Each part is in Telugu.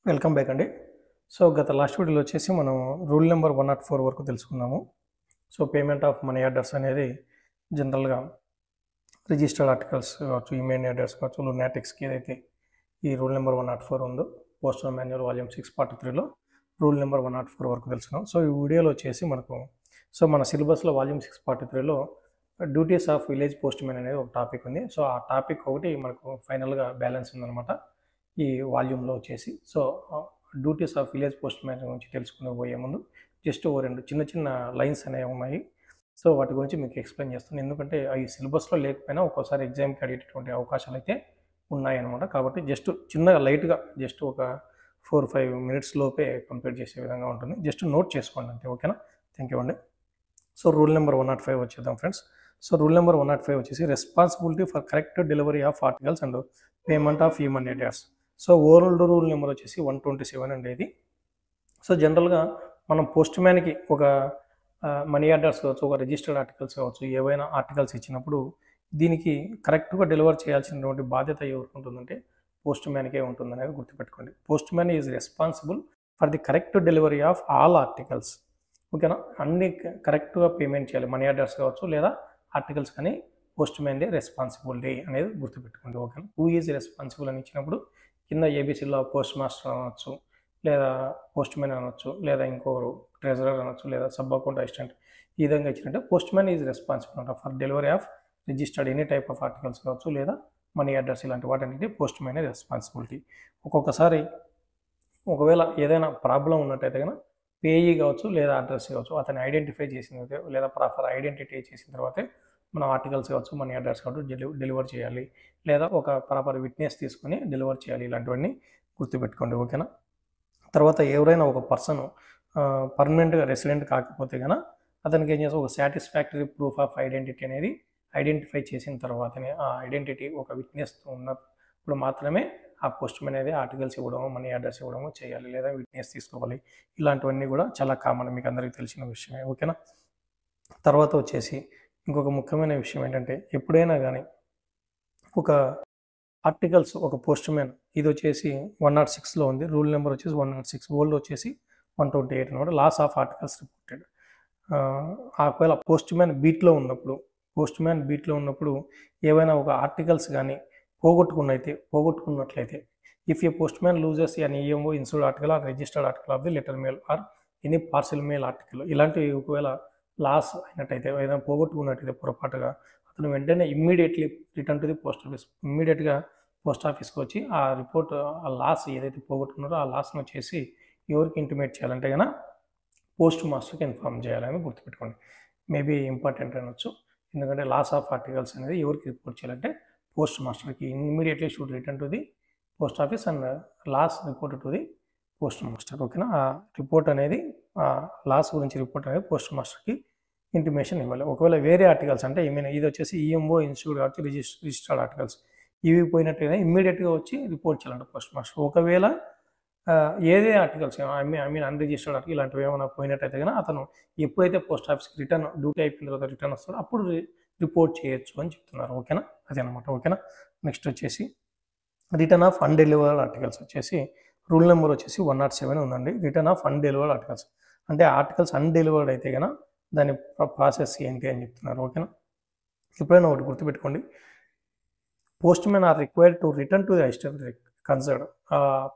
వెల్కమ్ బ్యాక్ అండి. సో గత లాస్ట్ వీడియోలో వచ్చేసి మనం రూల్ నెంబర్ 104 వరకు తెలుసుకున్నాము. So payment of money orders అనేది జనరల్గా రిజిస్టర్డ్ ఆర్టికల్స్ కావచ్చు, ఈమెయిల్ ఆర్డర్స్ కావచ్చు, లునాటిక్స్కి ఏదైతే ఈ రూల్ నెంబర్ 104 ఉందో పోస్టల్ మాన్యువల్ వాల్యూమ్ 6 పార్ట్ 3లో రూల్ నెంబర్ 104 వరకు తెలుసుకున్నాం. సో ఈ వీడియోలో వచ్చేసి మన సిలబస్లో వాల్యూమ్ 6 పార్ట్ 3లో duties of village post man అనేది ఒక టాపిక్ ఉంది. సో ఆ టాపిక్ ఒకటి మనకు ఫైనల్గా బ్యాలెన్స్ ఉందన్నమాట ఈ వాల్యూమ్లో వచ్చేసి. So duties of village post man గురించి తెలుసుకునే పోయే ముందు జస్ట్ ఓ రెండు చిన్న చిన్న లైన్స్ అనేవి ఉన్నాయి. సో వాటి గురించి మీకు ఎక్స్ప్లెయిన్ చేస్తాను, ఎందుకంటే అవి సిలబస్లో లేకపోయినా ఒక్కోసారి ఎగ్జామ్కి అడిగేటటువంటి అవకాశాలు అయితే ఉన్నాయన్నమాట. కాబట్టి జస్ట్ చిన్నగా లైట్గా జస్ట్ ఒక 4-5 మినిట్స్ లోపే కంప్లీట్ చేసే విధంగా ఉంటుంది. జస్ట్ నోట్ చేసుకోండి అంతే, ఓకేనా? థ్యాంక్ యూ అండి. సో రూల్ నెంబర్ 105 వచ్చేద్దాం ఫ్రెండ్స్. సో రూల్ నెంబర్ 105 వచ్చేసి responsibility for correct delivery of articles and payment of human orders. So old rule number వచ్చేసి 127 అండి ఇది. సో జనరల్గా మనం పోస్ట్ మ్యాన్కి ఒక మనీ ఆర్డర్స్ కావచ్చు, ఒక రిజిస్టర్డ్ ఆర్టికల్స్ కావచ్చు, ఏవైనా ఆర్టికల్స్ ఇచ్చినప్పుడు దీనికి కరెక్ట్గా డెలివర్ చేయాల్సినటువంటి బాధ్యత ఎవరికి ఉంటుందంటే పోస్ట్ మ్యాన్కే ఉంటుందనేది గుర్తుపెట్టుకోండి. Post man is responsible for the correct delivery of all articles, ఓకేనా? అన్ని కరెక్ట్గా పేమెంట్ చేయాలి, మనీ ఆర్డర్స్ కావచ్చు లేదా ఆర్టికల్స్ కానీ పోస్ట్ మ్యాన్దే రెస్పాన్సిబిలిటీ అనేది గుర్తుపెట్టుకోండి, ఓకేనా? హూ ఈజ్ రెస్పాన్సిబుల్ అని ఇచ్చినప్పుడు కింద ఏబీసీలో పోస్ట్ మాస్టర్ అనవచ్చు, లేదా పోస్ట్ మ్యాన్ అనవచ్చు, లేదా ఇంకొకరు ట్రెజరర్ అనవచ్చు, లేదా సబ్ అకౌంట్ అసిస్టెంట్. ఈ విధంగా ఇచ్చినట్టే పోస్ట్ మ్యాన్ ఈజ్ రెస్పాన్సిబుల్ అంట for delivery of registered any type of articles కావచ్చు, లేదా మనీ ఆర్డర్స్, ఇలాంటి వాటన్నిటి పోస్ట్ మ్యాన్ రెస్పాన్సిబిలిటీ. ఒక్కొక్కసారి ఒకవేళ ఏదైనా ప్రాబ్లం ఉన్నట్టయితే కనుక పేయీ కావచ్చు లేదా అడ్రస్ కావచ్చు అతన్ని ఐడెంటిఫై చేసిన తర్వాత లేదా ప్రాపర్ ఐడెంటిటీ చేసిన తర్వాతే మనం ఆర్టికల్స్ కావచ్చు, మనీ ఆర్డర్స్ కావచ్చు డెలివర్ చేయాలి, లేదా ఒక ప్రాపర్ విట్నెస్ తీసుకొని డెలివర్ చేయాలి. ఇలాంటివన్నీ గుర్తుపెట్టుకోండి, ఓకేనా? తర్వాత ఎవరైనా ఒక పర్సన్ పర్మనెంట్గా రెసిడెంట్ కాకపోతే కనుక అతనికి ఏం చేస్తాం, ఒక సాటిస్ఫాక్టరీ ప్రూఫ్ ఆఫ్ ఐడెంటిటీ అనేది ఐడెంటిఫై చేసిన తర్వాతనే ఆ ఐడెంటిటీ ఒక విట్నెస్ ఉన్నప్పుడు మాత్రమే ఆ పోస్ట్ మ్యాన్ అనేది ఆర్టికల్స్ ఇవ్వడము, మనీ ఆర్డర్స్ ఇవ్వడము చేయాలి, లేదా విట్నెస్ తీసుకోవాలి. ఇలాంటివన్నీ కూడా చాలా కామన్, మీకు అందరికీ తెలిసిన విషయమే, ఓకేనా? తర్వాత వచ్చేసి ఇంకొక ముఖ్యమైన విషయం ఏంటంటే ఎప్పుడైనా కానీ ఒక ఆర్టికల్స్ ఒక పోస్ట్ మ్యాన్, ఇది వచ్చేసి 106లో ఉంది, రూల్ నెంబర్ వచ్చేసి 106, ఓల్డ్ వచ్చేసి 128 అనమాట. Loss of articles reported. ఒకవేళ పోస్ట్ మ్యాన్ బీట్లో ఉన్నప్పుడు ఏవైనా ఒక ఆర్టికల్స్ కానీ పోగొట్టుకున్నట్లయితే if a postman loses an EMO insured article or registered article of the letter mail or any parcel mail article, ఇలాంటివి ఒకవేళ లాస్ అయినట్టయితే ఏదైనా పోగొట్టుకున్నట్టయితే పొరపాటుగా అతను వెంటనే immediately return to the post office, ఇమ్మీడియట్గా పోస్ట్ ఆఫీస్కి వచ్చి ఆ రిపోర్ట్, ఆ లాస్ ఏదైతే పోగొట్టుకున్నారో ఆ లాస్ను వచ్చేసి ఎవరికి ఇంటిమేట్ చేయాలంటే కనుక పోస్ట్ మాస్టర్కి ఇన్ఫార్మ్ చేయాలని గుర్తుపెట్టుకోండి. మేబీ ఇంపార్టెంట్ అనొచ్చు, ఎందుకంటే లాస్ ఆఫ్ ఆర్టికల్స్ అనేది ఎవరికి రిపోర్ట్ చేయాలంటే పోస్ట్ మాస్టర్కి. Immediately should return to the post office and loss report to the post master, ఓకేనా? ఆ రిపోర్ట్ అనేది లాస్ గురించి రిపోర్ట్ అనేది పోస్ట్ మాస్టర్కి ఇంటిమేషన్ ఇవ్వాలి. ఒకవేళ వేరే ఆర్టికల్స్ అంటే ఇది వచ్చేసి ఈఎంఓ ఇన్స్టిట్యూట్ కాబట్టి రిజిస్టర్డ్ ఆర్టికల్స్ ఇవి పోయినట్టుగా ఇమ్మీడియట్గా వచ్చి రిపోర్ట్ చేయాలంటే పోస్ట్ మాస్టర్. ఒకవేళ ఏదే ఆర్టికల్స్ అన్రిజిస్టర్డ్ ఆర్టికల్ ఇలాంటివి ఏమైనా పోయినట్టయితే కనుక అతను ఎప్పుడైతే పోస్ట్ ఆఫీస్కి రిటర్న్ డ్యూటీ అయిపోయిన తర్వాత రిటర్న్ వస్తాడో అప్పుడు రిపోర్ట్ చేయొచ్చు అని చెప్తున్నారు, ఓకేనా? అదే అనమాట, ఓకేనా? నెక్స్ట్ వచ్చేసి రిటర్న్ ఆఫ్ అన్డెలివర్డ్ ఆర్టికల్స్ వచ్చేసి రూల్ నెంబర్ వచ్చేసి 107 ఉందండి. రిటర్న్ ఆఫ్ అన్డెలివర్డ్ ఆర్టికల్స్ అంటే ఆర్టికల్స్ అన్డెలివర్డ్ అయితే కనుక దాని ప్రాసెస్ ఏంటి అని చెప్తున్నారు, ఓకేనా? ఎప్పుడైనా ఒకటి గుర్తుపెట్టుకోండి, post man are required to return to the assistant concern.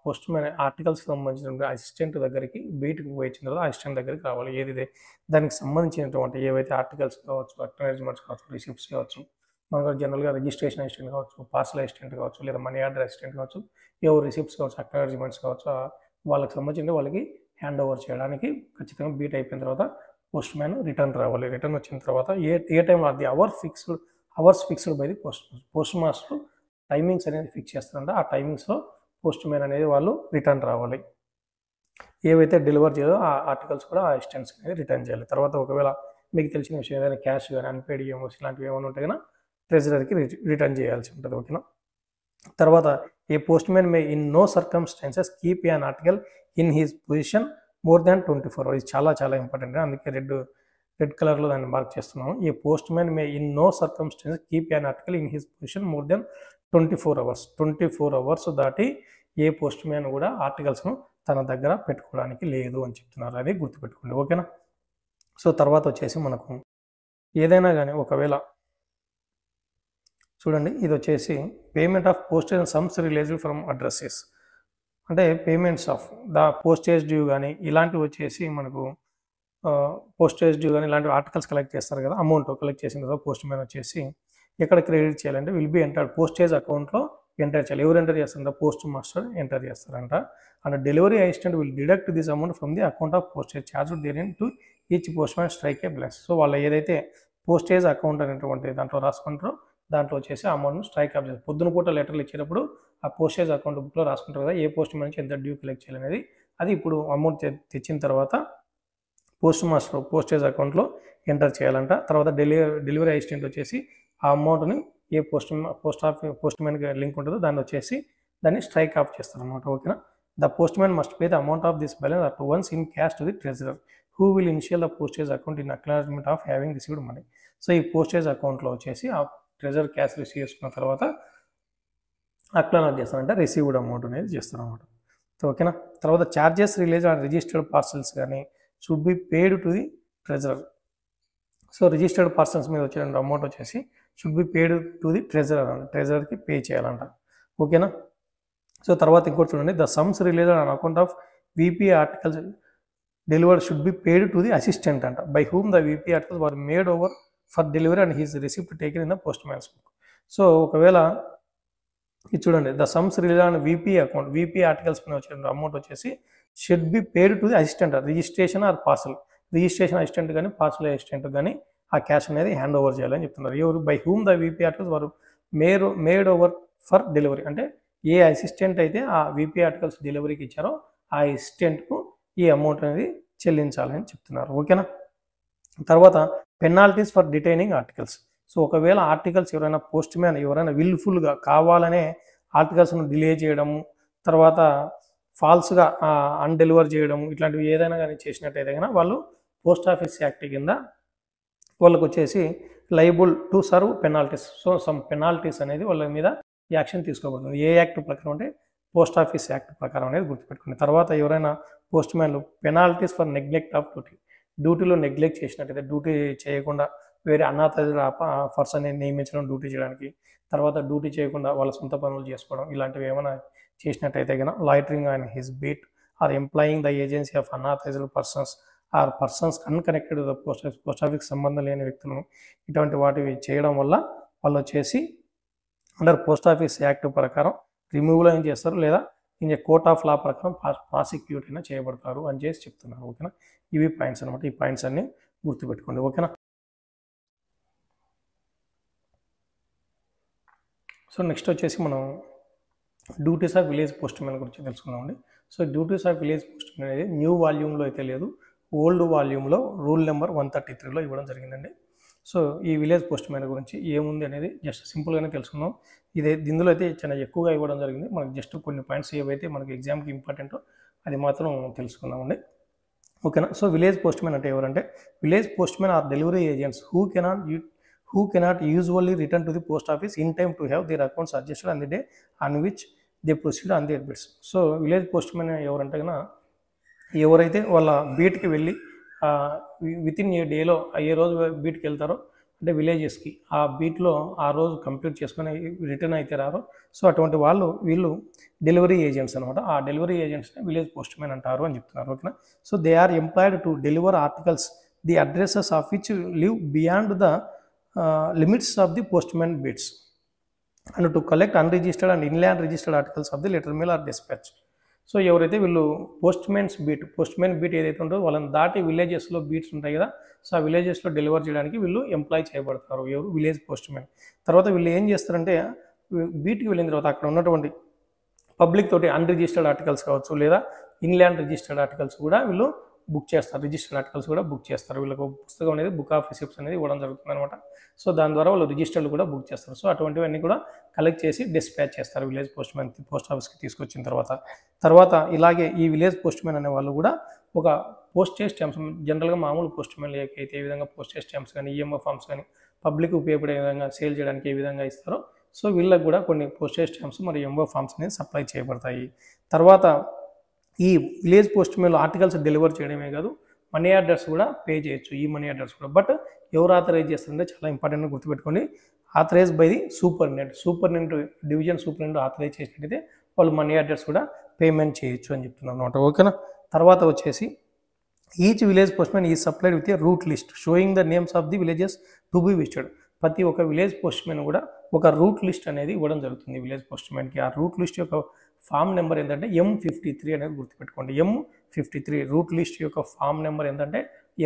Post man articles సంబంధించిన అసిస్టెంట్ దగ్గరికి బయటకు పోయించిన తర్వాత అసిస్టెంట్ దగ్గరికి రావాలి. ఏది దానికి సంబంధించినటువంటి ఏవైతే ఆర్టికల్స్ కావచ్చు, అక్నాలెడ్జ్మెంట్స్ కావచ్చు, రిసిప్ట్స్ కావచ్చు, మనకు జనరల్గా రిజిస్ట్రేషన్ అసిస్టెంట్ కావచ్చు, పార్సల్ అసిస్టెంట్ కావచ్చు, లేదా మనీ ఆర్డర్ అసిస్టెంట్ కావచ్చు, ఏవో రిసిప్ట్స్ కావచ్చు, అక్నాలెడ్జ్మెంట్స్ కావచ్చు, వాళ్ళకి సంబంధించిన వాళ్ళకి హ్యాండ్ ఓవర్ చేయడానికి ఖచ్చితంగా బీట్ అయిపోయిన తర్వాత పోస్ట్ మ్యాన్ రిటర్న్ రావాలి. రిటర్న్ వచ్చిన తర్వాత ఏ టైంలో అది hours fixed by the post master timings అనేది ఫిక్స్ చేస్తారంట. ఆ టైమింగ్స్లో పోస్ట్ మ్యాన్ అనేది వాళ్ళు రిటర్న్ రావాలి. ఏవైతే డెలివర్ చేయాలో ఆ ఆర్టికల్స్ కూడా ఆ అసిస్టెంట్స్ అనేది రిటర్న్ చేయాలి. తర్వాత ఒకవేళ మీకు తెలిసిన విషయం ఏదైనా క్యాష్ కానీ అన్పేడ్ ఈఎంఓస్ ఇలాంటివి ఏమైనా ఉంటే కనుక ట్రెజరర్కి రిటర్న్ చేయాల్సి ఉంటుంది, ఓకేనా? తర్వాత a postman may in no circumstances keep an article in his position more than 24 hours. ఇది చాలా ఇంపార్టెంట్, అందుకే రెడ్ కలర్లో దాన్ని మార్క్ చేస్తున్నాము. A postman may in no circumstances keep an article in his position more than 24 hours. 24 hours దాటి ఏ పోస్ట్ మ్యాన్ కూడా ఆర్టికల్స్ను తన దగ్గర పెట్టుకోవడానికి లేదు అని చెప్తున్నారు. అది గుర్తుపెట్టుకోండి. ఓకేనా. సో తర్వాత వచ్చేసి మనకు ఏదైనా కానీ ఒకవేళ చూడండి, ఇది వచ్చేసి payment of postage and sums related from addresses, అంటే payments of the postage due కానీ ఇలాంటివి వచ్చేసి మనకు పోస్టేజ్ డ్యూ కానీ ఇలాంటి ఆర్టికల్స్ కలెక్ట్ చేస్తారు కదా, అమౌంట్ కలెక్ట్ చేసిన తర్వాత పోస్ట్ మ్యాన్ వచ్చేసి ఎక్కడ క్రెడిట్ చేయాలంటే విల్ బి ఎంటర్ పోస్టేజ్ అకౌంట్లో ఎంటర్ చేయాలి. ఎవరు ఎంటర్ చేస్తారంట? పోస్ట్ మాస్టర్ ఎంటర్ చేస్తారంట. And delivery assistant will deduct this amount from the account of postage charge there to each post man strike a blank. So వాళ్ళు ఏదైతే పోస్టేజ్ అకౌంట్ అనేటువంటి దాంట్లో రాసుకుంటారో దాంట్లో వచ్చేసి అమౌంట్ను స్ట్రైక్ ఆఫ్ చేస్తారు. పొద్దున పూట లెటర్లు ఇచ్చేటప్పుడు ఆ పోస్టేజ్ అకౌంట్ బుక్లో రాసుకుంటారు కదా, ఏ పోస్ట్ మ్యాన్ నుంచి ఎంత డ్యూ కలెక్ట్ చేయాలనేది. అది ఇప్పుడు అమౌంట్ తెచ్చిన తర్వాత పోస్ట్ మాస్టర్ పోస్టేజ్ అకౌంట్లో ఎంటర్ చేయాలంట. తర్వాత డెలివరీ అసిస్టెంట్ వచ్చేసి ఆ అమౌంట్ని ఏ పోస్ట్ మ్యాన్కి లింక్ ఉంటుందో దాన్ని వచ్చేసి దాన్ని స్ట్రైక్ ఆఫ్ చేస్తారు అనమాట. ఓకేనా. The post man must pay the amount of this balance at once in cash to the treasurer who will initial the postage account in acknowledgement of having received money. So ఈ పోస్టేజ్ అకౌంట్లో వచ్చేసి ఆ ట్రెజర్ క్యాష్ రిసీవ్ చేసుకున్న తర్వాత అక్నాలెడ్జ్ చేస్తారంటే రిసీవ్డ్ అమౌంట్ అనేది చేస్తారు అనమాట. ఓకేనా. తర్వాత charges related and registered parcels కానీ should be paid to the treasurer. So registered parcels మీద వచ్చే అమౌంట్ వచ్చేసి should be paid to the treasurer అంట, ట్రెజరర్కి పే చేయాలంట. ఓకేనా. సో తర్వాత ఇంకోటి చూడండి, the sums related on account of VP articles delivered should be paid to the assistant అంట, by whom the VP articles were made over for delivery and his receipt taken in the post man's book. So ఒకవేళ ఇది చూడండి, the sums related on VP account VP articles మీద వచ్చే అమౌంట్ వచ్చేసి should be paid to the assistant registration or parcel, registration assistant కానీ పార్సల్ అసిస్టెంట్ కానీ ఆ క్యాష్ అనేది హ్యాండ్ ఓవర్ చేయాలని చెప్తున్నారు. ఎవరు? By whom the VP articles వారు మేడ్ ఓవర్ ఫర్ డెలివరీ, అంటే ఏ అసిస్టెంట్ అయితే ఆ వీపీ ఆర్టికల్స్ డెలివరీకి ఇచ్చారో ఆ అసిస్టెంట్కు ఈ అమౌంట్ అనేది చెల్లించాలని చెప్తున్నారు. ఓకేనా. తర్వాత పెనాల్టీస్ ఫర్ డిటైనింగ్ ఆర్టికల్స్. సో ఒకవేళ ఆర్టికల్స్ ఎవరైనా పోస్ట్ మ్యాన్ ఎవరైనా విల్ఫుల్గా కావాలనే ఆర్టికల్స్ను డిలే చేయడము, తర్వాత ఫాల్స్గా అన్డెలివర్ చేయడము, ఇట్లాంటివి ఏదైనా కానీ చేసినట్టయితే కనుక వాళ్ళు పోస్ట్ ఆఫీస్ యాక్ట్ కింద వాళ్ళకు వచ్చేసి liable to serve penalties. So some penalties అనేది వాళ్ళ మీద యాక్షన్ తీసుకోబడుతుంది. ఏ యాక్ట్ ప్రకారం అంటే పోస్ట్ ఆఫీస్ యాక్ట్ ప్రకారం అనేది గుర్తుపెట్టుకుని. తర్వాత ఎవరైనా పోస్ట్ మ్యాన్లు పెనాల్టీస్ ఫర్ నెగ్లెక్ట్ ఆఫ్ డ్యూటీలో నెగ్లెక్ట్ చేసినట్టయితే, డ్యూటీ చేయకుండా వేరే అనాథరైజ్డ్ పర్సన్ నియమించడం డ్యూటీ చేయడానికి, తర్వాత డ్యూటీ చేయకుండా వాళ్ళ సొంత పనులు చేసుకోవడం, ఇలాంటివి ఏమైనా చేసినట్టయితే కనుక loitering and his beat or employing the agency of unauthorised persons or persons unconnected the post ఆఫీస్కి సంబంధం లేని వ్యక్తులను ఇటువంటి వాటివి చేయడం వల్ల వాళ్ళు వచ్చేసి అండర్ పోస్ట్ ఆఫీస్ యాక్ట్ ప్రకారం రిమూవల్ అయినా చేస్తారు, లేదా ఇంకా కోర్ట్ ఆఫ్ లా ప్రకారం ప్రాసిక్యూట్ అయినా చేయబడతారు అని చేసి చెప్తున్నారు. ఓకేనా. ఇవి పాయింట్స్ అనమాట. ఈ పాయింట్స్ అన్ని గుర్తుపెట్టుకోండి. ఓకేనా. సో నెక్స్ట్ వచ్చేసి మనం duties of village post man గురించి తెలుసుకుందామండి. So duties of village post man అనేది న్యూ వాల్యూమ్లో అయితే లేదు, ఓల్డ్ వాల్యూమ్లో రూల్ నెంబర్ 133లో ఇవ్వడం జరిగిందండి. సో ఈ విలేజ్ పోస్ట్ మ్యాన్ గురించి ఏముంది అనేది జస్ట్ సింపుల్గానే తెలుసుకుందాం. ఇందులో అయితే చాలా ఎక్కువగా ఇవ్వడం జరిగింది. మనకి జస్ట్ కొన్ని పాయింట్స్ ఏవైతే మనకి ఎగ్జామ్కి ఇంపార్టెంటో అది మాత్రం తెలుసుకుందామండి. ఓకేనా. సో విలేజ్ పోస్ట్ మ్యాన్ అంటే ఎవరంటే village post man are delivery agents who cannot usually return to the post office in time to have their accounts adjusted on the day on which they proceed on their beats. So village post man ఎవరంటే కన్నా ఎవరైతే వాళ్ళ బీట్కి వెళ్ళి వితిన్ ఏ డేలో ఏ రోజు బీట్కి వెళ్తారో అంటే విలేజెస్కి ఆ బీట్లో ఆ రోజు కంప్లీట్ చేసుకొని రిటర్న్ అయితే రారో, సో అటువంటి వీళ్ళు డెలివరీ ఏజెంట్స్ అనమాట. ఆ డెలివరీ ఏజెంట్స్ని విలేజ్ పోస్ట్ మ్యాన్ అంటారు అని చెప్తున్నారు. ఓకేనా. So they are employed to deliver articles the addresses of which live beyond the limits of the postman bids and to collect unregistered and inland registered articles of the letter mail or dispatch. So ఎవరైతే వీళ్ళు పోస్ట్ మ్యాన్ బీట్ ఏదైతే ఉంటుందో వాళ్ళని దాటి విలేజెస్లో బీట్స్ ఉంటాయి కదా, సో ఆ విలేజెస్లో డెలివర్ చేయడానికి వీళ్ళు ఎంప్లాయ్ చేయబడతారు. ఎవరు? Village post man. తర్వాత వీళ్ళు ఏం చేస్తారంటే బీట్కి వెళ్ళిన తర్వాత అక్కడ ఉన్నటువంటి పబ్లిక్ తోటి అన్రిజిస్టర్డ్ ఆర్టికల్స్ కావచ్చు, లేదా ఇన్లాండ్ రిజిస్టర్డ్ ఆర్టికల్స్ కూడా వీళ్ళు బుక్ చేస్తారు. రిజిస్టర్డ్ ఆర్టికల్స్ కూడా బుక్ చేస్తారు. వీళ్ళకు పుస్తకం అనేది బుక్ ఆఫ్ రిసిప్ట్స్ అనేది ఇవ్వడం జరుగుతుంది అనమాట. సో దాని ద్వారా వాళ్ళు రిజిస్టర్లు కూడా బుక్ చేస్తారు. సో అటువంటివన్నీ కూడా కలెక్ట్ చేసి డిస్పాచ్ చేస్తారు విలేజ్ పోస్ట్ మ్యాన్ పోస్ట్ ఆఫీస్కి తీసుకొచ్చిన తర్వాత ఇలాగే ఈ విలేజ్ పోస్ట్ మ్యాన్ అనే వాళ్ళు కూడా ఒక పోస్టేజ్ స్టాంప్స్, జనరల్గా మామూలు పోస్ట్ మ్యాన్లు అయితే ఏ విధంగా పోస్టేజ్ స్టాంప్స్ కానీ ఈఎంఓ ఫామ్స్ కానీ పబ్లిక్ ఉపయోగపడే విధంగా సేల్ చేయడానికి ఏ విధంగా ఇస్తారో సో వీళ్ళకి కూడా కొన్ని పోస్టేజ్ స్టాంప్స్ మరియు ఎంఓ ఫామ్స్ అనేది సప్లై చేయబడతాయి. తర్వాత ఈ విలేజ్ పోస్ట్ మ్యాన్లో ఆర్టికల్స్ డెలివర్ చేయడమే కాదు, మనీ ఆర్డర్స్ కూడా పే చేయొచ్చు. ఈ మనీ ఆర్డర్స్ కూడా బట్ ఎవరు ఆథరైజ్ చేస్తారంటే చాలా ఇంపార్టెంట్గా గుర్తుపెట్టుకోండి. Authorise by the superintendent division superintendent authorise చేసినట్టయితే వాళ్ళు మనీ ఆర్డర్స్ కూడా పేమెంట్ చేయొచ్చు అని చెప్తున్నారు అనమాట. ఓకేనా. తర్వాత వచ్చేసి ఈచ్ విలేజ్ పోస్ట్ మ్యాన్ ఈ supplied with a route list showing the names of the villages to be visited. ప్రతి ఒక్క విలేజ్ పోస్ట్ మ్యాన్ కూడా ఒక రూట్ లిస్ట్ అనేది ఇవ్వడం జరుగుతుంది విలేజ్ పోస్ట్ మ్యాన్కి. ఆ రూట్ లిస్ట్ యొక్క ఫామ్ నెంబర్ ఏంటంటే M53 అనేది గుర్తుపెట్టుకోండి. M53 రూట్ లిస్ట్ యొక్క ఫామ్ నెంబర్ ఏంటంటే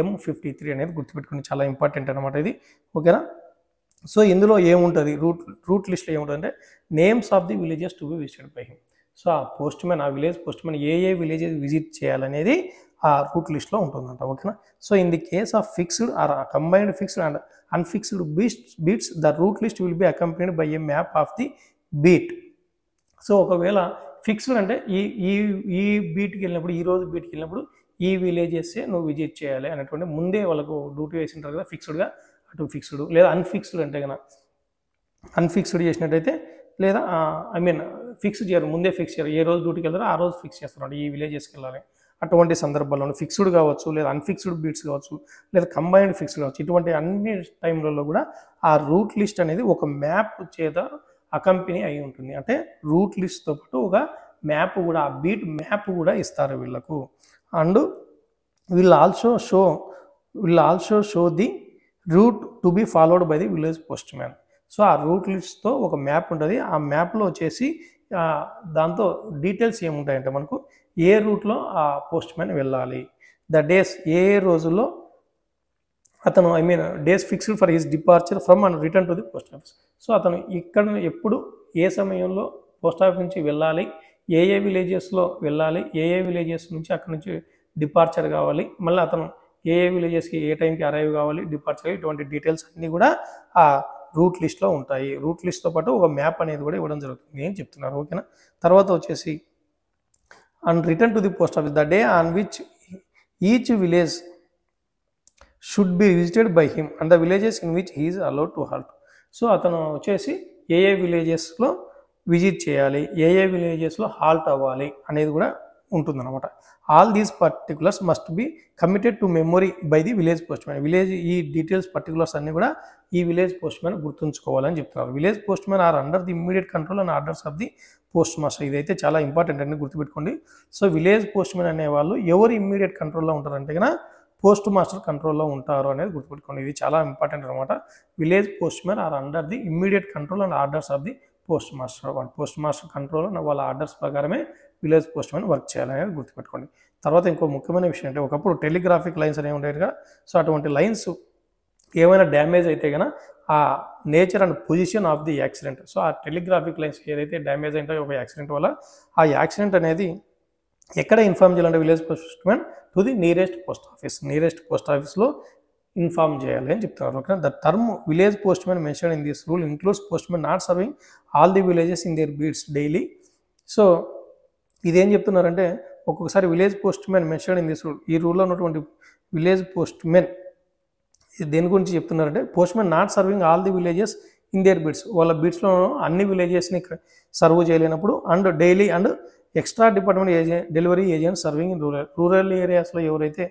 M53 అనేది గుర్తుపెట్టుకోండి. చాలా ఇంపార్టెంట్ అనమాట ఇది. ఓకేనా. సో ఇందులో ఏముంటుంది, రూట్ లిస్ట్లో ఏముంటుందంటే names of the villages to be visited by him. So ఆ పోస్ట్ మ్యాన్, ఆ విలేజ్ పోస్ట్ మ్యాన్ ఏ విలేజెస్ విజిట్ చేయాలనేది ఆ రూట్ లిస్ట్లో ఉంటుందంట. ఓకేనా. So in the case of fixed or combined fixed and unfixed beats the route list will be accompanied by a map of the beat. So ఒకవేళ ఫిక్స్డ్ అంటే ఈ బీట్కి వెళ్ళినప్పుడు, ఈ రోజు బీట్కి వెళ్ళినప్పుడు ఈ విలేజెస్సే నువ్వు విజిట్ చేయాలి అనేటువంటి ముందే వాళ్ళకు డ్యూటీ వేసి ఉంటారు కదా ఫిక్స్డ్గా, అటు ఫిక్స్డ్. లేదా అన్ఫిక్స్డ్ అంటే కనుక అన్ఫిక్స్డ్ చేసినట్టయితే, లేదా ఫిక్స్ చేయరు, ముందే ఫిక్స్ చేయరు. ఏ రోజు డ్యూటీకి వెళ్తారో ఆ రోజు ఫిక్స్ చేస్తారు ఈ విలేజెస్కి వెళ్ళాలి. అటువంటి సందర్భాల్లో ఫిక్స్డ్ కావచ్చు, లేదా అన్ఫిక్స్డ్ బీట్స్ కావచ్చు, లేదా కంబైన్డ్ ఫిక్స్డ్ కావచ్చు, ఇటువంటి అన్ని టైంలలో కూడా ఆ రూట్ లిస్ట్ అనేది ఒక మ్యాప్ చేత అకంపెనీ అయి ఉంటుంది. అంటే రూట్ లిస్ట్తో పాటు ఒక మ్యాప్ కూడా, ఆ బీట్ మ్యాప్ కూడా ఇస్తారు వీళ్ళకు. And will also show the route to be followed by the village post man. So ఆ రూట్ లిస్ట్తో ఒక మ్యాప్ ఉంటుంది. ఆ మ్యాప్లో వచ్చేసి దాంతో డీటెయిల్స్ ఏముంటాయంటే మనకు ఏ రూట్లో ఆ పోస్ట్ మ్యాన్ వెళ్ళాలి, ద డేస్ ఏ రోజుల్లో అతను days fixed for his departure from and return to the post office. So అతను ఇక్కడ ఎప్పుడు ఏ సమయంలో పోస్ట్ ఆఫీస్ నుంచి వెళ్ళాలి, ఏ విలేజెస్లో వెళ్ళాలి, ఏ విలేజెస్ నుంచి అక్కడ నుంచి డిపార్చర్ కావాలి, మళ్ళీ అతను ఏ విలేజెస్కి ఏ టైంకి అరైవ్ కావాలి, డిపార్చర్, ఇటువంటి డీటెయిల్స్ అన్నీ కూడా ఆ రూట్ లిస్ట్లో ఉంటాయి. రూట్ లిస్ట్తో పాటు ఒక మ్యాప్ అనేది కూడా ఇవ్వడం జరుగుతుంది అని చెప్తున్నారు. ఓకేనా. తర్వాత వచ్చేసి and return to the post office the day on which each village should be visited by him and the villages in which he is allowed to halt. So అతను వచ్చేసి ఏ విలేజెస్లో విజిట్ చేయాలి, ఏ విలేజెస్లో హాల్ట్ అవ్వాలి అనేది కూడా ఉంటుందన్నమాట. All these particulars must be committed to memory by the village post man. ఈ డీటెయిల్స్ పర్టికులర్స్ అన్నీ కూడా ఈ విలేజ్ పోస్ట్ మ్యాన్ గుర్తుంచుకోవాలని చెప్తున్నారు. Village post man are under the immediate control and orders of the post master. ఇదైతే చాలా ఇంపార్టెంట్ అని గుర్తుపెట్టుకోండి. సో విలేజ్ పోస్ట్ మ్యాన్ అనేవాళ్ళు ఎవరు ఇమ్మీడియట్ కంట్రోల్లో ఉంటారంటే కన్నా పోస్ట్ మాస్టర్ కంట్రోల్లో ఉంటారు అనేది గుర్తుపెట్టుకోండి. ఇది చాలా ఇంపార్టెంట్ అనమాట. Village post man are under the immediate control and orders of the post master. Post master control వాళ్ళ ఆర్డర్స్ ప్రకారమే విలేజ్ పోస్ట్ మ్యాన్ వర్క్ చేయాలనేది గుర్తుపెట్టుకోండి. తర్వాత ఇంకో ముఖ్యమైన విషయం అంటే ఒకప్పుడు టెలిగ్రాఫిక్ లైన్స్ అనేవి ఉండేవి కదా. సో అటువంటి లైన్స్ ఏమైనా డ్యామేజ్ అయితే కనుక ఆ nature and position of the accident, so ఆ టెలిగ్రాఫిక్ లైన్స్ ఏదైతే డ్యామేజ్ అయింటాయో ఒక యాక్సిడెంట్ వల్ల ఆ యాక్సిడెంట్ అనేది ఎక్కడ ఇన్ఫార్మ్ చేయాలంటే village post man to the nearest post ఆఫీస్లో ఇన్ఫార్మ్ చేయాలి అని చెప్తున్నారు. Okay. The term village post man mention in this rule includes post man not serving all the villages in their beats daily. So ఇదేం చెప్తున్నారంటే ఒక్కొక్కసారి village post man mention in this rule, ఈ రూల్లో ఉన్నటువంటి విలేజ్ పోస్ట్ మ్యాన్ దేని గురించి చెప్తున్నారంటే post man not serving all the villages in their beats, వాళ్ళ బీట్స్లో అన్ని విలేజెస్ని సర్వ్ చేయలేనప్పుడు and daily and extra department delivery agents serving in rural ఏరియాస్లో ఎవరైతే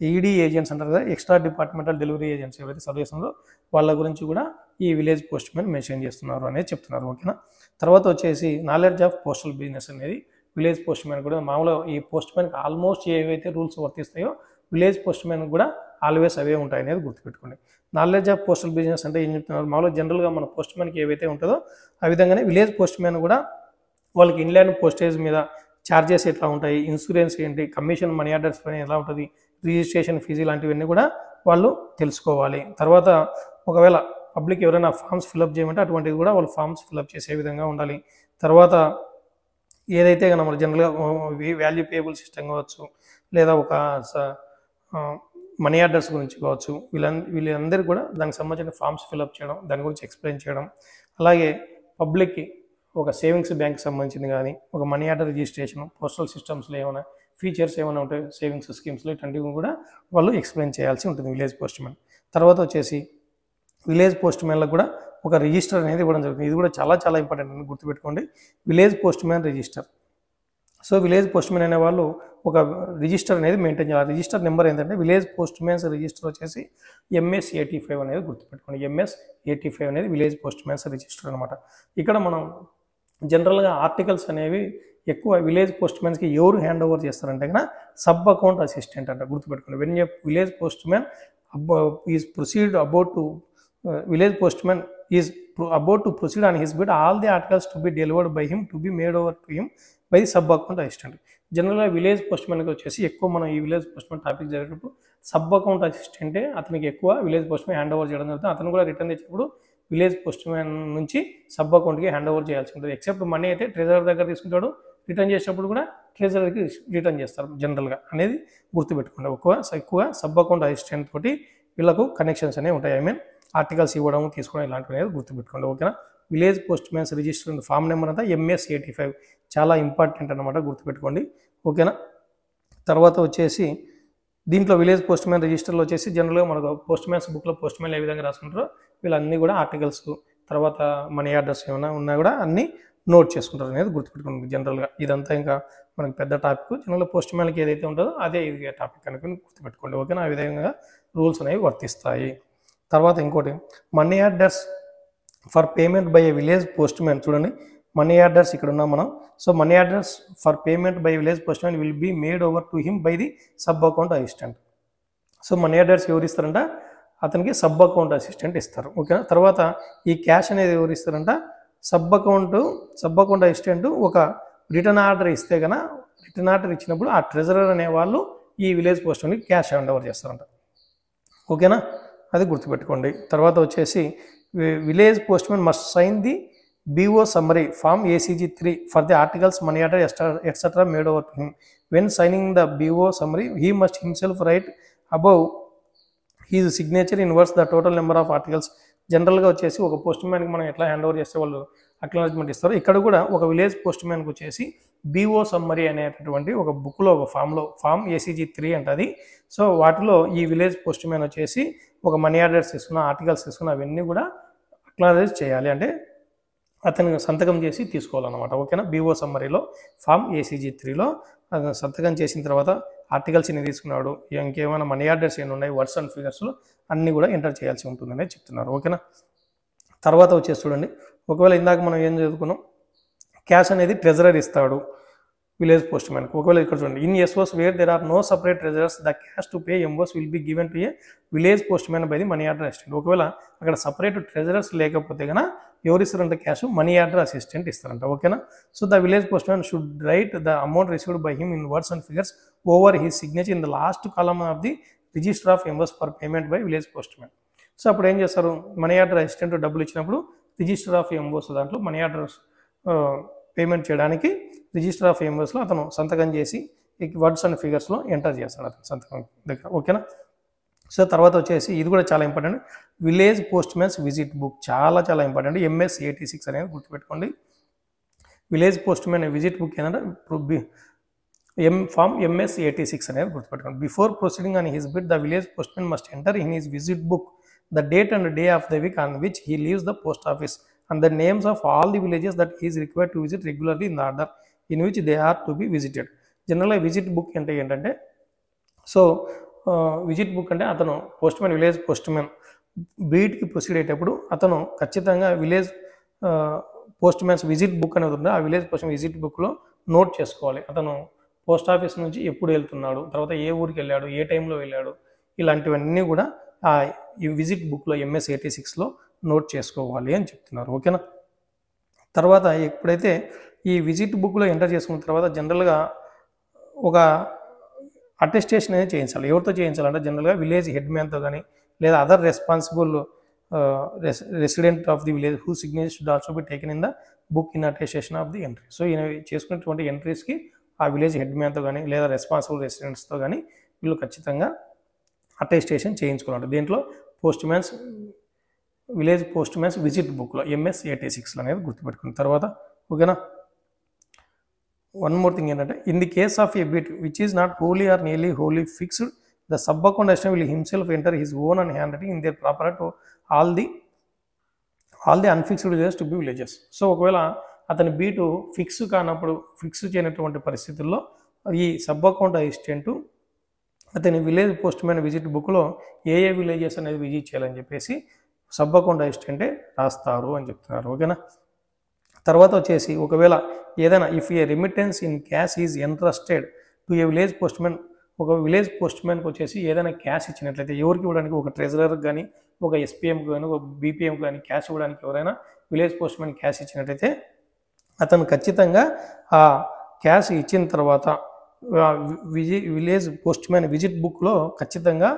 ఈడీ ఏజెంట్స్ అంటారు కదా, ఎక్స్ట్రా డిపార్ట్మెంటల్ డెలివరీ ఏజెంట్స్ ఎవరైతే సర్వ్ చేస్తున్నారో వాళ్ళ గురించి కూడా ఈ విలేజ్ పోస్ట్ మ్యాన్ మెన్షన్ చేస్తున్నారు అనేది చెప్తున్నారు. ఓకేనా. తర్వాత వచ్చేసి నాలెడ్జ్ ఆఫ్ పోస్టల్ బిజినెస్ అనేది విలేజ్ పోస్ట్ మ్యాన్ కూడా మామూలుగా ఈ పోస్ట్ మ్యాన్కి ఆల్మోస్ట్ ఏవైతే రూల్స్ వర్తిస్తాయో విలేజ్ పోస్ట్ మ్యాన్ కూడా ఆల్వేస్ అవే ఉంటాయి అనేది గుర్తుపెట్టుకోండి. నాలెడ్జ్ ఆఫ్ పోస్టల్ బిజినెస్ అంటే ఏం చెప్తున్నారు, మామూలుగా జనరల్గా మన పోస్ట్ మ్యాన్కి ఏవైతే ఉంటుందో ఆ విధంగానే విలేజ్ పోస్ట్ మ్యాన్ కూడా వాళ్ళకి ఇన్లాండ్ పోస్టేజ్ మీద ఛార్జెస్ ఎట్లా ఉంటాయి, ఇన్సూరెన్స్ ఏంటి, కమిషన్ మనీ ఆర్డర్స్ పైన ఎలా ఉంటుంది, రిజిస్ట్రేషన్ ఫీజు ఇలాంటివన్నీ కూడా వాళ్ళు తెలుసుకోవాలి. తర్వాత ఒకవేళ పబ్లిక్ ఎవరైనా ఫామ్స్ ఫిల్అప్ చేయమంటే అటువంటివి కూడా వాళ్ళు ఫామ్స్ ఫిల్అప్ చేసే విధంగా ఉండాలి. తర్వాత ఏదైతే కనుక మన జనరల్గా వాల్యూ పేయబుల్ సిస్టమ్ కావచ్చు, లేదా ఒక మనీ ఆర్డర్స్ గురించి కావచ్చు, వీళ్ళందరికీ కూడా దానికి సంబంధించిన ఫామ్స్ ఫిల్అప్ చేయడం, దాని గురించి ఎక్స్ప్లెయిన్ చేయడం, అలాగే పబ్లిక్కి ఒక సేవింగ్స్ బ్యాంక్కి సంబంధించింది కానీ ఒక మనీ ఆర్డర్ రిజిస్ట్రేషన్, పోస్టల్ సిస్టమ్స్లో ఏమైనా ఫీచర్స్ ఏమైనా ఉంటాయి సేవింగ్స్ స్కీమ్స్లో, ఇట్లాంటివి కూడా వాళ్ళు ఎక్స్ప్లెయిన్ చేయాల్సి ఉంటుంది విలేజ్ పోస్ట్ మ్యాన్. తర్వాత వచ్చేసి విలేజ్ పోస్ట్ మ్యాన్లకు కూడా ఒక రిజిస్టర్ అనేది ఇవ్వడం జరుగుతుంది. ఇది కూడా చాలా చాలా ఇంపార్టెంట్ అని గుర్తుపెట్టుకోండి. Village post man register. So village post man అనే వాళ్ళు ఒక రిజిస్టర్ అనేది మెయింటైన్ చేయాలి. రిజిస్టర్ నెంబర్ ఏంటంటే విలేజ్ పోస్ట్ మ్యాన్స్ రిజిస్టర్ వచ్చేసి MS-85 అనేది గుర్తుపెట్టుకోండి. MS-85 అనేది విలేజ్ పోస్ట్ మ్యాన్స్ రిజిస్టర్ అనమాట. ఇక్కడ మనం జనరల్గా ఆర్టికల్స్ అనేవి ఎక్కువ విలేజ్ పోస్ట్ మ్యాన్స్కి ఎవరు హ్యాండ్ ఓవర్ చేస్తారంటే కన్నా సబ్ అకౌంట్ అసిస్టెంట్ అంట, గుర్తుపెట్టుకోండి. When a village post man is proceed about to village postman is about to proceed on his bid, all the articles to be delivered by him to be made over to him by the sub account assistant. జనరల్గా విలేజ్ పోస్ట్మెన్కి వచ్చేసి ఎక్కువ మనం ఈ విలేజ్ పోస్ట్మెన్ టాపిక్ జరిగినప్పుడు సబ్ అకౌంట్ అసిస్టెంటే అతనికి ఎక్కువ విలేజ్ పోస్ట్మెన్ హ్యాండ్ ఓవర్ చేయడం జరుగుతుంది. అతను కూడా రిటర్న్ తెచ్చినప్పుడు విలేజ్ పోస్ట్మెన్ నుంచి సబ్ అకౌంట్కి హ్యాండ్ ఓవర్ చేయాల్సి ఉంటుంది. ఎక్సెప్ట్ మనీ అయితే ట్రెజరర్ దగ్గర తీసుకుంటాడు, రిటర్న్ చేసేటప్పుడు కూడా ట్రెజరర్కి రిటర్న్ చేస్తారు జనరల్గా అనేది గుర్తుపెట్టుకోండి. ఎక్కువ సబ్ అకౌంట్ అసిస్టెంట్ తోటి వీళ్ళకు కనెక్షన్స్ అనేవి ఉంటాయి. ఐ మీన్ ఆర్టికల్స్ ఇవ్వడం తీసుకోవడం ఇలాంటివి అనేది గుర్తుపెట్టుకోండి. ఓకేనా. Village post man's register form number అంతా MS-85 చాలా ఇంపార్టెంట్ అనమాట, గుర్తుపెట్టుకోండి. ఓకేనా. తర్వాత వచ్చేసి దీంట్లో విలేజ్ పోస్ట్ మ్యాన్ రిజిస్టర్లో వచ్చేసి జనరల్గా మనకు పోస్ట్ మ్యాన్స్ బుక్లో పోస్ట్ మ్యాన్ ఏ విధంగా రాసుకుంటారో వీళ్ళన్నీ కూడా ఆర్టికల్స్ తర్వాత మనీ ఆర్డర్స్ ఏమైనా ఉన్నా కూడా అన్నీ నోట్ చేసుకుంటారు అనేది గుర్తుపెట్టుకోండి. జనరల్గా ఇదంతా ఇంకా మనకి పెద్ద టాపిక్. జనరల్గా పోస్ట్ మ్యాన్కి ఏదైతే ఉంటుందో అదే ఇది టాపిక్ అనుకుని గుర్తుపెట్టుకోండి. ఓకేనా. ఆ విధంగా రూల్స్ అనేవి వర్తిస్తాయి. తర్వాత ఇంకోటి money orders for payment by a village post man. చూడండి మనీ ఆర్డర్స్ ఇక్కడ ఉన్నాం మనం. So money orders for payment by village post man will be made over to him by the sub account assistant. So money orders ఎవరు ఇస్తారంట, అతనికి సబ్ అకౌంట్ అసిస్టెంట్ ఇస్తారు. ఓకేనా. తర్వాత ఈ క్యాష్ అనేది ఎవరు ఇస్తారంట, సబ్ అకౌంట్ అసిస్టెంట్ ఒక రిటర్న్ ఆర్డర్ ఇస్తే కనుక రిటర్న్ ఆర్డర్ ఇచ్చినప్పుడు ఆ ట్రెజరర్ అనే వాళ్ళు ఈ విలేజ్ పోస్ట్ మ్యాన్కి క్యాష్ హ్యాండ్ ఓవర్ చేస్తారంట. ఓకేనా, అది గుర్తుపెట్టుకోండి. తర్వాత వచ్చేసి village post man must sign the BO summary form ACG3 for the articles money order etc. made over to him. When signing the BO summary, he must himself write above his signature in words the total number of articles. జనరల్గా వచ్చేసి ఒక పోస్ట్ మ్యాన్కి మనం ఎట్లా హ్యాండ్ ఓవర్ చేస్తే వాళ్ళు అక్నాలజ్మెంట్ ఇస్తారు, ఇక్కడ కూడా ఒక విలేజ్ పోస్ట్ మ్యాన్కి వచ్చేసి BO సమ్మరీ అనేటటువంటి ఒక బుక్లో ఒక ఫామ్ ACG3 అంటది. సో వాటిలో ఈ విలేజ్ పోస్ట్ మ్యాన్ వచ్చేసి ఒక మనీ ఆర్డర్స్ తీసుకున్న ఆర్టికల్స్ తీసుకున్న అవన్నీ కూడా అక్నాలజ్ చేయాలి, అంటే అతను సంతకం చేసి తీసుకోవాలన్నమాట. ఓకేనా. BO సమ్మరీలో ఫామ్ ACG3లో సంతకం చేసిన తర్వాత ఆర్టికల్స్ ఎన్ని తీసుకున్నాడు, ఇంకేమైనా మనీ ఆర్డర్స్ ఎన్ని ఉన్నాయి, వర్డ్స్ అండ్ ఫిగర్స్లో అన్నీ కూడా ఎంటర్ చేయాల్సి ఉంటుందనే చెప్తున్నారు. ఓకేనా. తర్వాత వచ్చేసి చూడండి, ఒకవేళ ఇందాక మనం ఏం చదువుకున్నాం, క్యాష్ అనేది ట్రెజరర్ ఇస్తాడు విలేజ్ పోస్ట్ మ్యాన్కి. ఒకవేళ ఇక్కడ చూడండి, in SOs where there are no separate treasurers the cash to pay MOs will be given to a village post man by the money order assistant. ఒకవేళ అక్కడ సపరేట్ ట్రెజరర్స్ లేకపోతే కనుక ఎవరు ఇస్తారంటే క్యాష్ మనీ ఆర్డర్ అసిస్టెంట్ ఇస్తారంట. ఓకేనా. So the village post man should write the amount received by him in words and figures over his signature in the last column of the register of MOs for payment by village post man. So అప్పుడు ఏం చేస్తారు, మనీ ఆర్డర్ అసిస్టెంట్ డబ్బులు ఇచ్చినప్పుడు రిజిస్టర్ ఆఫ్ MOs దాంట్లో మనీ ఆర్డర్స్ పేమెంట్ చేయడానికి రిజిస్టర్ ఆఫ్ MOsలో అతను సంతకం చేసి వర్డ్స్ అండ్ ఫిగర్స్లో ఎంటర్ చేస్తాడు అతను సంతకం దగ్గర. ఓకేనా. సో తర్వాత వచ్చేసి ఇది కూడా చాలా important, village post man's visit book చాలా చాలా ఇంపార్టెంట్. MS-86 అనేది గుర్తుపెట్టుకోండి. Village post man visit book ఏంటంటే ఫామ్ MS-86 అనేది గుర్తుపెట్టుకోండి. Before proceeding on his beat the village post man must enter in his visit book the date and day of the week on which he leaves the post office and the names of all the villages that he is required to visit regularly in the order in which they are to be visited. జనరల్గా విజిట్ బుక్ అంటే ఏంటంటే, సో విజిట్ బుక్ అంటే అతను postman village post man బీట్కి ప్రొసీడ్ అయ్యేటప్పుడు అతను ఖచ్చితంగా village post man's visit book అనేది ఉంటుంది, ఆ విలేజ్ పోస్ట్ మ్యాన్ విజిట్ బుక్లో నోట్ చేసుకోవాలి. అతను పోస్ట్ ఆఫీస్ నుంచి ఎప్పుడు వెళ్తున్నాడు, తర్వాత ఏ ఊరికి వెళ్ళాడు, ఏ టైంలో వెళ్ళాడు, ఇలాంటివన్నీ కూడా ఈ విజిట్ బుక్లో MS-86లో నోట్ చేసుకోవాలి అని చెప్తున్నారు. ఓకేనా. తర్వాత ఎప్పుడైతే ఈ విజిట్ బుక్లో ఎంటర్ చేసుకున్న తర్వాత జనరల్గా ఒక అటెస్టేషన్ అనేది చేయించాలి. ఎవరితో చేయించాలంటే జనరల్గా విలేజ్ హెడ్ మ్యాన్తో కానీ లేదా other responsible resident of the village who signature should also be taken in the book in attestation of the entry. So ఈయన చేసుకున్నటువంటి ఎంట్రీస్కి ఆ విలేజ్ హెడ్ మ్యాన్తో కానీ లేదా రెస్పాన్సిబుల్ రెసిడెంట్స్తో కానీ వీళ్ళు ఖచ్చితంగా అటెస్టేషన్ చేయించుకున్నాడు. దీంట్లో postman's village post man's visit బుక్లో MS-86 అనేది గుర్తుపెట్టుకున్న తర్వాత. ఓకేనా. వన్ మోర్ థింగ్ ఏంటంటే, in the case of a beat which is not wholly or nearly wholly fixed the sub account assistant will himself enter his own and handwriting in there proper to all the unfixed villages to be villages. So ఒకవేళ అతని బీటు ఫిక్స్ కానప్పుడు, ఫిక్స్ చేయనటువంటి పరిస్థితుల్లో ఈ సబ్ అకౌంట్ అసిస్టెంట్ అతని విలేజ్ పోస్ట్ మ్యాన్ విజిట్ బుక్లో ఏ విలేజెస్ అనేది విజిట్ చేయాలని చెప్పేసి సబ్ అకౌంట్ అసిస్టెంటే రాస్తారు అని చెప్తున్నారు. ఓకేనా. తర్వాత వచ్చేసి ఒకవేళ ఏదైనా if A remittance in cash is entrusted to a village post man, ఒక విలేజ్ పోస్ట్ మ్యాన్కి వచ్చేసి ఏదైనా క్యాష్ ఇచ్చినట్లయితే, ఎవరికి ఇవ్వడానికి, ఒక ట్రెజరర్కి కానీ, ఒక ఎస్పీఎంకి కానీ, ఒక బీపీఎంకి కానీ క్యాష్ ఇవ్వడానికి ఎవరైనా విలేజ్ పోస్ట్ మ్యాన్ క్యాష్ ఇచ్చినట్లయితే అతను ఖచ్చితంగా ఆ క్యాష్ ఇచ్చిన తర్వాత విలేజ్ పోస్ట్ మ్యాన్ విజిట్ బుక్లో ఖచ్చితంగా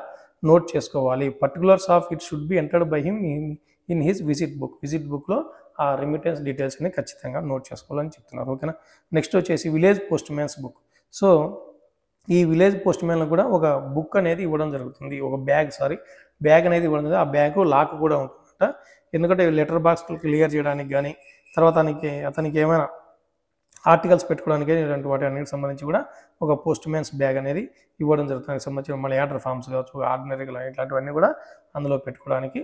నోట్ చేసుకోవాలి. Particulars of it should be entered by him in his visit బుక్లో ఆ రెమిటెన్స్ డీటెయిల్స్ అని ఖచ్చితంగా నోట్ చేసుకోవాలని చెప్తున్నారు. ఓకేనా. నెక్స్ట్ వచ్చేసి village post man's book. So ఈ విలేజ్ పోస్ట్ మ్యాన్లో కూడా ఒక బుక్ అనేది ఇవ్వడం జరుగుతుంది, ఒక బ్యాగ్ అనేది ఇవ్వడం జరుగుతుంది. ఆ బ్యాగ్ లాక్ కూడా ఉంటుందట. ఎందుకంటే లెటర్ బాక్స్ క్లియర్ చేయడానికి కానీ, తర్వాత అతనికి ఏమైనా ఆర్టికల్స్ పెట్టుకోవడానికి ఇలాంటి వాటి అన్నిటికి సంబంధించి కూడా ఒక పోస్ట్ మ్యాన్స్ బ్యాగ్ అనేది ఇవ్వడం జరుగుతుంది. దానికి సంబంధించిన మళ్ళీ ఆర్డర్ ఫామ్స్ కావచ్చు, ఆర్డినరీగా ఇట్లాంటివన్నీ కూడా అందులో పెట్టుకోవడానికి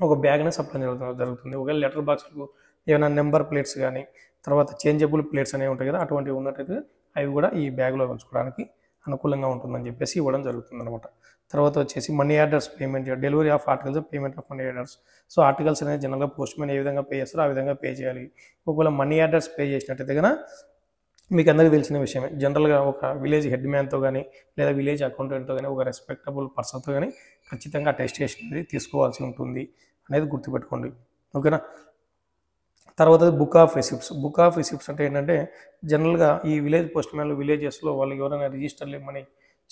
ఒక బ్యాగ్ అనేది సప్లై జరుగుతుంది. ఒకవేళ లెటర్ బాక్స్కు ఏమైనా నెంబర్ ప్లేట్స్ కానీ, తర్వాత చేంజబుల్ ప్లేట్స్ అనేవి ఉంటాయి కదా, అటువంటివి ఉన్నట్టయితే అవి కూడా ఈ బ్యాగ్లో ఉంచుకోవడానికి అనుకూలంగా ఉంటుందని చెప్పేసి ఇవ్వడం జరుగుతుంది అనమాట. తర్వాత వచ్చేసి money orders payment, delivery of articles, payment of money orders. So articles అనేది జనరల్గా పోస్ట్ మ్యాన్ ఏ విధంగా పే చేస్తారో ఆ విధంగా పే చేయాలి. ఒకవేళ మనీ ఆర్డర్స్ పే చేసినట్టయితే కనుక మీకు అందరికీ తెలిసిన విషయమే, జనరల్గా ఒక విలేజ్ హెడ్ మ్యాన్తో కానీ, లేదా విలేజ్ అకౌంటెంట్తో కానీ, ఒక రెస్పెక్టబుల్ పర్సన్తో కానీ ఖచ్చితంగా అటెస్టేషన్ అనేది తీసుకోవాల్సి ఉంటుంది అనేది గుర్తుపెట్టుకోండి. ఓకేనా. తర్వాత బుక్ ఆఫ్ రిసిప్ట్స్ అంటే ఏంటంటే, జనరల్గా ఈ విలేజ్ పోస్ట్ మ్యాన్లు విలేజెస్లో వాళ్ళు ఎవరైనా రిజిస్టర్లు ఇవ్వమని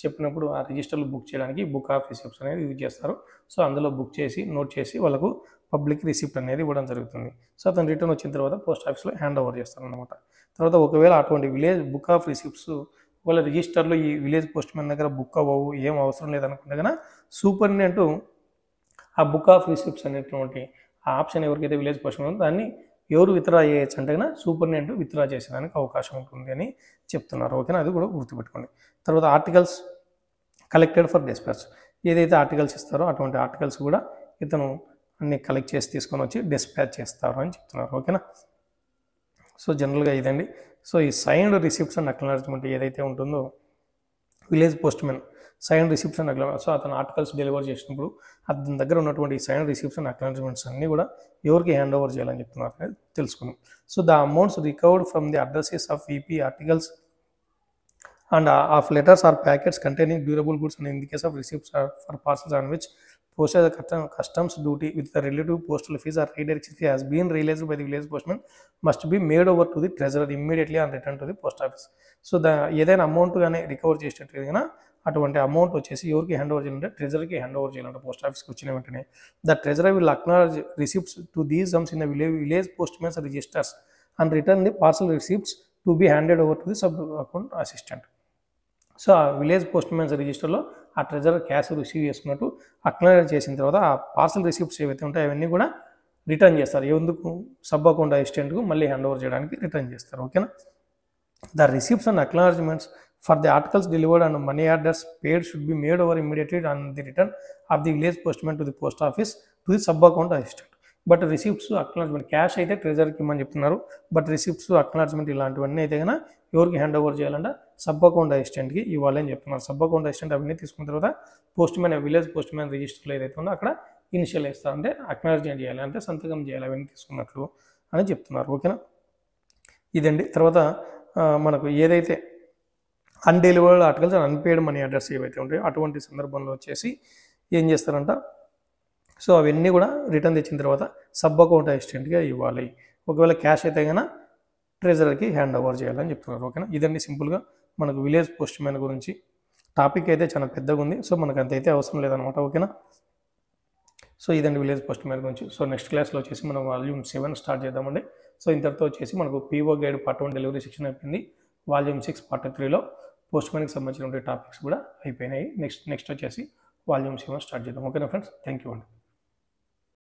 చెప్పినప్పుడు ఆ రిజిస్టర్లు బుక్ చేయడానికి బుక్ ఆఫ్ రిసిప్ట్స్ అనేది యూజ్ చేస్తారు. సో అందులో బుక్ చేసి నోట్ చేసి వాళ్ళకు పబ్లిక్ రిసిప్ట్ అనేది ఇవ్వడం జరుగుతుంది. సో అతను రిటర్న్ వచ్చిన తర్వాత పోస్ట్ ఆఫీస్లో హ్యాండ్ ఓవర్ చేస్తారు అనమాట. తర్వాత ఒకవేళ అటువంటి విలేజ్ బుక్ ఆఫ్ రిసిప్ట్స్ ఒకవేళ రిజిస్టర్లో ఈ విలేజ్ పోస్ట్ మ్యాన్ దగ్గర బుక్ అవ్వవు, ఏం అవసరం లేదనుకుంటే కనుక సూపరింటెండెంట్ ఆ బుక్ ఆఫ్ రిసిప్ట్స్ అనేటువంటి ఆ ఆప్షన్ ఎవరికైతే విలేజ్ పోస్ట్ మ్యాన్ ఉందో దాన్ని ఎవరు విత్డ్రా చేయొచ్చు అంటే కనుక సూపరింటెండెంట్ విత్డ్రా చేసేదానికి అవకాశం ఉంటుంది అని చెప్తున్నారు. ఓకేనా. అది కూడా గుర్తుపెట్టుకోండి. తర్వాత ఆర్టికల్స్ కలెక్టెడ్ ఫర్ డిస్పాచ్, ఏదైతే ఆర్టికల్స్ ఇస్తారో అటువంటి ఆర్టికల్స్ కూడా ఇతను అన్ని కలెక్ట్ చేసి తీసుకొని వచ్చి డిస్పాచ్ చేస్తారు అని చెప్తున్నారు. ఓకేనా. సో జనరల్గా ఇదండి. సో ఈ సైన్డ్ రిసిప్ట్స్ అండ్ అక్నాలెడ్జ్మెంట్ ఏదైతే ఉంటుందో village post man sign receipts and acknowledgement, so అతను ఆర్టికల్స్ డెలివర్ చేసినప్పుడు అతని దగ్గర ఉన్నటువంటి సైన్ రిసిప్ట్స్ అండ్ అక్నాలెడ్జ్మెంట్స్ అన్నీ కూడా ఎవరికి హ్యాండ్ ఓవర్ చేయాలని చెప్తున్నారు అనేది తెలుసుకున్నాం. So the amounts recovered from the addresses of EP articles and of letters or packets containing durable goods, and in the case of receipts for parcels on which postage customs duty with the relative postal fees or redirection fee has been realized by the village postman must be made over to the treasurer immediately and returned to the post office. So the ఏదైనా అమౌంట్ కానీ రికవర్ చేసేటట్టు కనుక అటువంటి అమౌంట్ వచ్చేసి ఎవరికి హ్యాండ్ ఓవర్ చేయాలంటే ట్రెజరీకి హ్యాండ్ ఓవర్ చేయాలంటే పోస్ట్ ఆఫీస్కి వచ్చిన వెంటనే the treasury will acknowledge receipts to these sums in the village post man's registers and return the parcel receipts to be handed over to the sub account assistant. So ఆ విలేజ్ పోస్ట్ మ్యాన్స్ రిజిస్టర్లో ఆ ట్రెజరర్ క్యాష్ రిసీవ్ చేసుకున్నట్టు అక్నాలెడ్జ్ చేసిన తర్వాత ఆ పార్సల్ రిసిప్ట్స్ ఏవైతే ఉంటాయో అవన్నీ కూడా రిటర్న్ చేస్తారు. ఎందుకు? సబ్ అకౌంట్ అసిస్టెంట్కు మళ్ళీ హ్యాండ్ ఓవర్ చేయడానికి రిటర్న్ చేస్తారు. ఓకేనా. The receipts and acknowledgements for the articles delivered and money orders paid should be made over immediately on the return of the village post man to the post office to the sub account assistant. But receipts acknowledgement cash అయితే ట్రెజర్కి ఇమ్మని చెప్తున్నారు. బట్ రిసిప్ట్స్ అక్నాలెడ్జ్మెంట్ ఇలాంటివన్నీ అయితే కన్నా ఎవరికి హ్యాండ్ ఓవర్ చేయాలంటే సబ్ అకౌంట్ అసిస్టెంట్కి ఇవ్వాలని చెప్తున్నారు. సబ్ అకౌంట్ అసిస్టెంట్ అవన్నీ తీసుకున్న తర్వాత post man village post man రిజిస్టర్లో ఏదైతే ఉందో అక్కడ ఇనిషియల్ వేస్తారు, అంటే అక్నాలెడ్జ్మెంట్ చేయాలి, అంటే సంతకం చేయాలి, అవన్నీ తీసుకున్నట్లు అని చెప్తున్నారు. ఓకేనా. ఇదండి. తర్వాత మనకు ఏదైతే undelivered articles and unpaired money orders ఏవైతే ఉంటాయో అటువంటి సందర్భంలో వచ్చేసి ఏం చేస్తారంట, సో అవన్నీ కూడా రిటర్న్ తెచ్చిన తర్వాత సబ్ అకౌంట్ అసిస్టెంట్గా ఇవ్వాలి. ఒకవేళ క్యాష్ అయితే కన్నా ట్రెజరర్కి హ్యాండ్ ఓవర్ చేయాలని చెప్తున్నారు. ఓకేనా. ఇదండి సింపుల్గా మనకు విలేజ్ పోస్ట్ మ్యాన్ గురించి. టాపిక్ అయితే చాలా పెద్దగా ఉంది, సో మనకు అంతైతే అవసరం లేదనమాట. ఓకేనా. సో ఇదండి విలేజ్ పోస్ట్ మ్యాన్ గురించి. సో నెక్స్ట్ క్లాస్లో వచ్చేసి మనం వాల్యూమ్ 7 స్టార్ట్ చేద్దామండి. సో ఇంతటితో వచ్చేసి మనకు PO guide part 1 delivery section అయిపోయింది. వాల్యూమ్ 6 పార్ట్ 3లో పోస్ట్ మ్యాన్కి సంబంధించిన టాపిక్స్ కూడా అయిపోయినాయి. నెక్స్ట్ వచ్చేసి వాల్యూమ్ 7 స్టార్ట్ చేద్దాం. ఓకేనా ఫ్రెండ్స్, థ్యాంక్ యూ అండి.